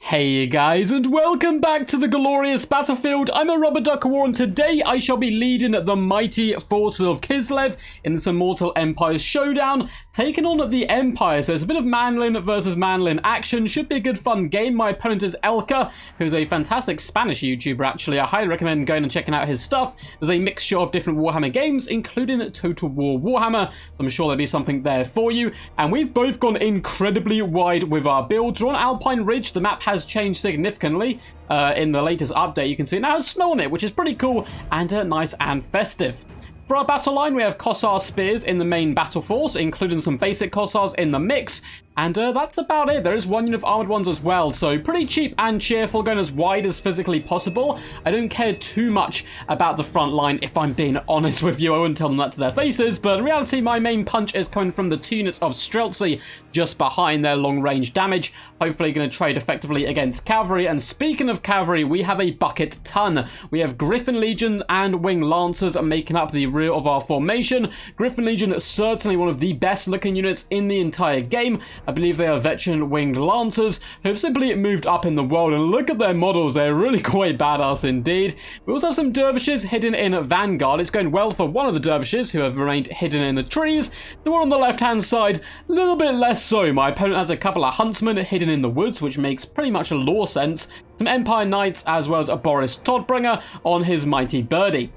Hey guys, and welcome back to the glorious battlefield. I'm a Rubber Duck War, and today I shall be leading the mighty forces of Kislev in this Immortal Empires showdown, taking on the Empire. So it's a bit of Manlin versus Manlin action. Should be a good fun game. My opponent is Elka, who's a fantastic Spanish YouTuber actually. I highly recommend going and checking out his stuff. There's a mixture of different Warhammer games, including Total War Warhammer, so I'm sure there'll be something there for you. And we've both gone incredibly wide with our builds. We're on Alpine Ridge. The map has changed significantly in the latest update. You can see now it's snow on it, which is pretty cool and nice and festive. For our battle line, we have Kossar spears in the main battle force, including some basic Kossars in the mix. And that's about it. There is one unit of armored ones as well, so pretty cheap and cheerful, going as wide as physically possible. I don't care too much about the front line, if I'm being honest with you. I wouldn't tell them that to their faces, but in reality, my main punch is coming from the 2 units of Streltsy just behind their long-range damage. Hopefully going to trade effectively against Cavalry. And speaking of Cavalry, we have a bucket ton. We have Griffin Legion and Wing Lancers making up the rear of our formation. Griffin Legion is certainly one of the best-looking units in the entire game. I believe they are veteran winged lancers who have simply moved up in the world, and look at their models, they're really quite badass indeed. We also have some dervishes hidden in Vanguard. It's going well for one of the dervishes who have remained hidden in the trees. The one on the left hand side, a little bit less so. My opponent has a couple of huntsmen hidden in the woods, which makes pretty much a lore sense. Some Empire Knights as well as a Boris Todbringer on his mighty birdie.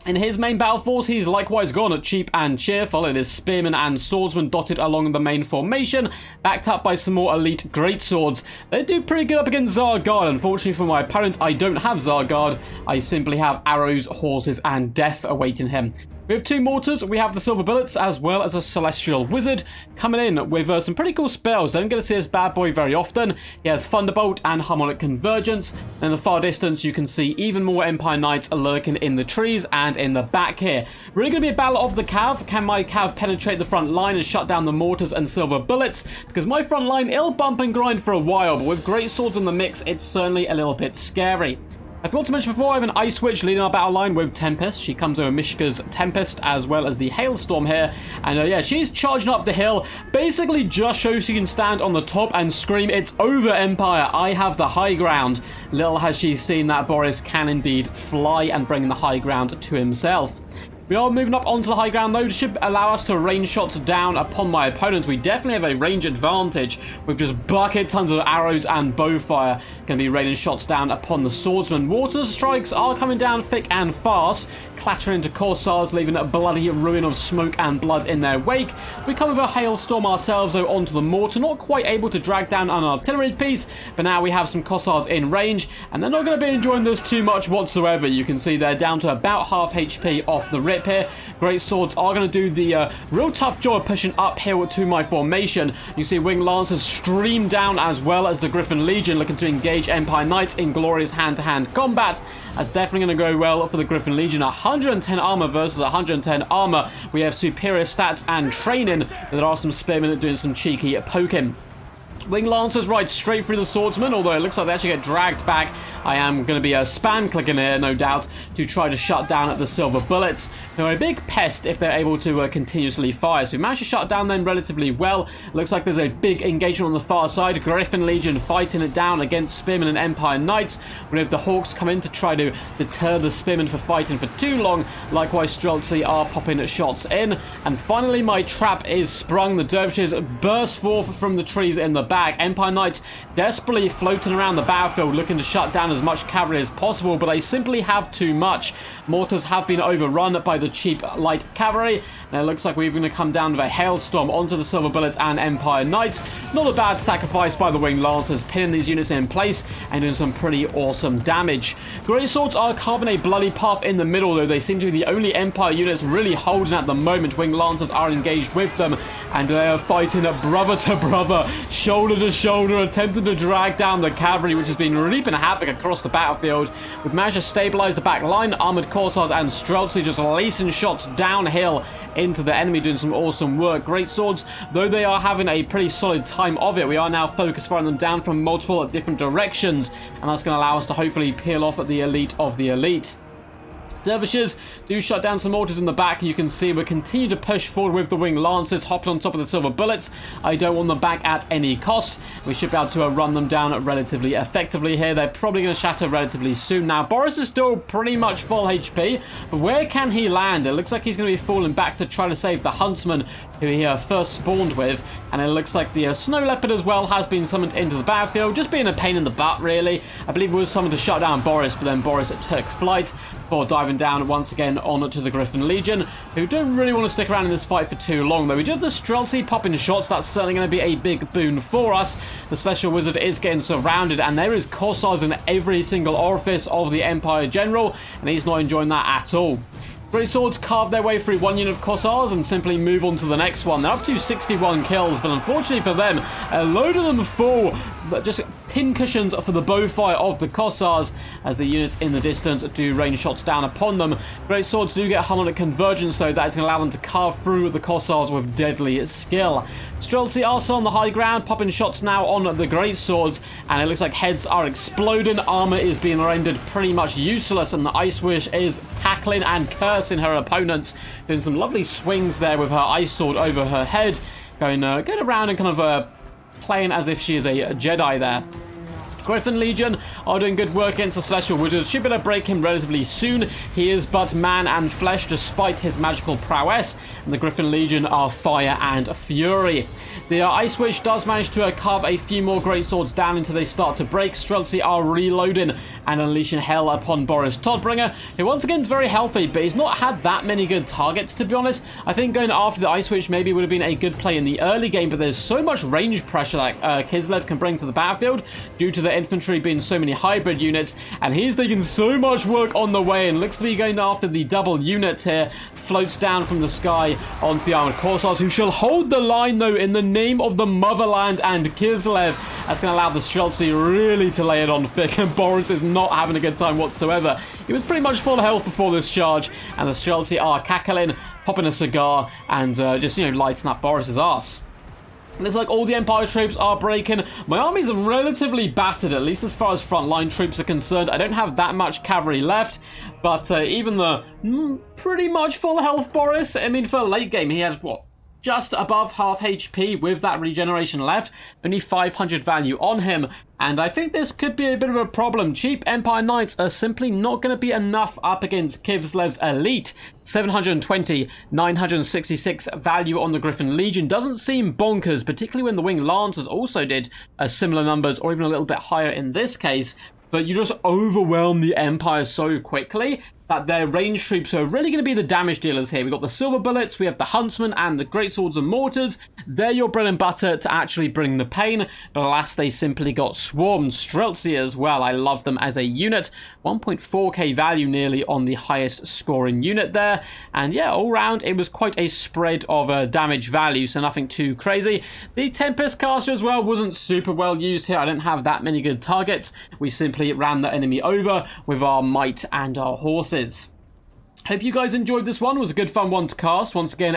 In his main battle force, he's likewise gone at cheap and cheerful. It is spearmen and swordsmen dotted along the main formation, backed up by some more elite greatswords. They do pretty good up against Zargard. Unfortunately for my opponent, I don't have Zargard. I simply have arrows, horses, and death awaiting him. We have 2 mortars, we have the silver bullets, as well as a celestial wizard coming in with some pretty cool spells. Don't get to see this bad boy very often. He has thunderbolt and harmonic convergence. In the far distance, you can see even more Empire Knights lurking in the trees and in the back here. Really going to be a battle of the Cav. Can my Cav penetrate the front line and shut down the mortars and silver bullets? Because my front line, it'll bump and grind for a while, but with great swords in the mix, it's certainly a little bit scary. I forgot to mention before, I have an Ice Witch leading our battle line with Tempest. She comes over Mishka's Tempest as well as the Hailstorm here. And yeah, she's charging up the hill. Basically just shows she can stand on the top and scream, "It's over, Empire. I have the high ground." Little has she seen that Boris can indeed fly and bring the high ground to himself. We are moving up onto the high ground though. This should allow us to rain shots down upon my opponents. We definitely have a range advantage with just bucket tons of arrows and bow fire. Going to be raining shots down upon the swordsmen. Water strikes are coming down thick and fast, clattering into Kossars, leaving a bloody ruin of smoke and blood in their wake. We come with a hailstorm ourselves though onto the mortar, not quite able to drag down an artillery piece, but now we have some Kossars in range, and they're not going to be enjoying this too much whatsoever. You can see they're down to about half HP off the rip here. Great swords are going to do the real tough job of pushing uphill to my formation. You see Wing Lancers stream down as well as the Griffin Legion looking to engage Empire Knights in glorious hand-to-hand combat. That's definitely going to go well for the Griffin Legion. 110 armor versus 110 armor. We have superior stats and training. There are some spearmen doing some cheeky poking. Wing Lancers ride straight through the swordsman, although it looks like they actually get dragged back. I am going to be spam clicking here, no doubt, to try to shut down the silver bullets. They're a big pest if they're able to continuously fire. So we managed to shut down them relatively well. Looks like there's a big engagement on the far side. Griffin Legion fighting it down against Spearmen and Empire Knights. We have the Hawks come in to try to deter the Spearmen for fighting for too long. Likewise, Streltsy are popping shots in. And finally, my trap is sprung. The dervishes burst forth from the trees in the back. Empire Knights desperately floating around the battlefield looking to shut down as much cavalry as possible, but they simply have too much. Mortars have been overrun by the cheap light cavalry, and it looks like we're going to come down with a hailstorm onto the silver bullets and Empire Knights. Not a bad sacrifice by the Wing Lancers, pinning these units in place and doing some pretty awesome damage. Great swords are carving a bloody path in the middle, though they seem to be the only Empire units really holding at the moment. Wing Lancers are engaged with them, and they are fighting brother to brother, shoulder to shoulder, attempting to drag down the cavalry, which has been reaping havoc across the battlefield. We've managed to stabilize the back line. Armored Kossars and Streltsy just lacing shots downhill into the enemy, doing some awesome work. Great swords, though they are having a pretty solid time of it. We are now focused firing them down from multiple different directions, and that's going to allow us to hopefully peel off at the elite of the elite. Dervishes do shut down some mortars in the back. You can see we continue to push forward with the wing lancers, hopping on top of the silver bullets. I don't want them back at any cost. We should be able to run them down relatively effectively here. They're probably going to shatter relatively soon. Now, Boris is still pretty much full HP, but where can he land? It looks like he's going to be falling back to try to save the huntsman who he first spawned with, and it looks like the snow leopard as well has been summoned into the battlefield, just being a pain in the butt, really. I believe it was summoned to shut down Boris, but then Boris took flight before diving down once again onto the Griffin Legion, who don't really want to stick around in this fight for too long, though. We do have the Streltsy popping shots. That's certainly going to be a big boon for us. The Special Wizard is getting surrounded, and there is Corsairs in every single orifice of the Empire General, and he's not enjoying that at all. Great Swords carve their way through one unit of Corsairs and simply move on to the next one. They're up to 61 kills, but unfortunately for them, a load of them fall. Just pincushions for the bowfire of the Corsairs as the units in the distance do rain shots down upon them. Great Swords do get harmonic convergence, though. That is going to allow them to carve through the Corsairs with deadly skill. Streltsy are still on the high ground, popping shots now on the Great Swords, and it looks like heads are exploding. Armor is being rendered pretty much useless, and the Ice Wish is cackling and cursing her opponents, doing some lovely swings there with her Ice Sword over her head, going around and kind of playing as if she is a Jedi there. Griffin Legion are doing good work against the Celestial Wizard. Should be able to break him relatively soon. He is but man and flesh despite his magical prowess. And the Griffin Legion are fire and fury. The Ice Wish does manage to carve a few more Great Swords down until they start to break. Streltsy are reloading and unleashing hell upon Boris Todbringer, who once again is very healthy, but he's not had that many good targets, to be honest. I think going after the Ice Wish maybe would have been a good play in the early game, but there's so much range pressure that Kislev can bring to the battlefield due to the infantry being so many hybrid units, and he's taking so much work on the way and looks to be going after the double unit here. Floats down from the sky onto the armored Corsairs, who shall hold the line, though, in the name of the motherland and Kislev. That's going to allow the Streltsy really to lay it on thick, and Boris is not having a good time whatsoever. He was pretty much full health before this charge, and the Streltsy are cackling, popping a cigar, and just, lighting up Boris's arse. Looks like all the Empire troops are breaking. My army's relatively battered, at least as far as frontline troops are concerned. I don't have that much cavalry left, but even the pretty much full health Boris, I mean, for late game, he had, what, just above half HP with that regeneration left. Only 500 value on him. And I think this could be a bit of a problem. Cheap Empire Knights are simply not going to be enough up against Kislev's elite. 720, 966 value on the Griffin Legion doesn't seem bonkers, particularly when the Wing Lancers also did similar numbers, or even a little bit higher in this case. But you just overwhelm the Empire so quickly that their range troops are really going to be the damage dealers here. We've got the Silver Bullets, we have the Huntsmen, and the Great Swords and Mortars. They're your bread and butter to actually bring the pain, but alas, they simply got swarmed. Streltsy as well, I love them as a unit. 1.4k value nearly on the highest scoring unit there. And yeah, all round, it was quite a spread of damage value, so nothing too crazy. The Tempest Caster as well wasn't super well used here. I don't have that many good targets. We simply ran the enemy over with our might and our horses. Hope you guys enjoyed this one. It was a good fun one to cast. Once again,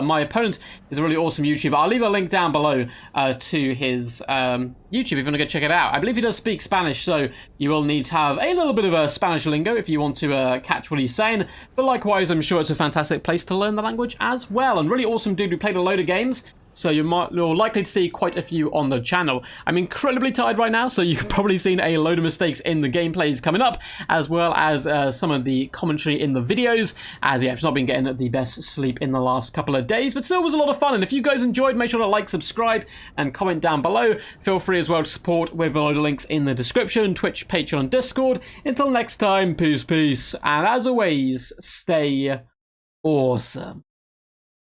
my opponent is a really awesome YouTuber. I'll leave a link down below to his YouTube if you want to go check it out. I believe he does speak Spanish, so you will need to have a little bit of a Spanish lingo if you want to catch what he's saying. But likewise, I'm sure it's a fantastic place to learn the language as well. And really awesome dude who played a load of games. So you're likely to see quite a few on the channel. I'm incredibly tired right now, so you've probably seen a load of mistakes in the gameplays coming up, as well as some of the commentary in the videos, as yeah, I've not been getting the best sleep in the last couple of days, but still was a lot of fun. And if you guys enjoyed, make sure to like, subscribe, and comment down below. Feel free as well to support with a load of links in the description, Twitch, Patreon, Discord. Until next time, peace, and as always, stay awesome.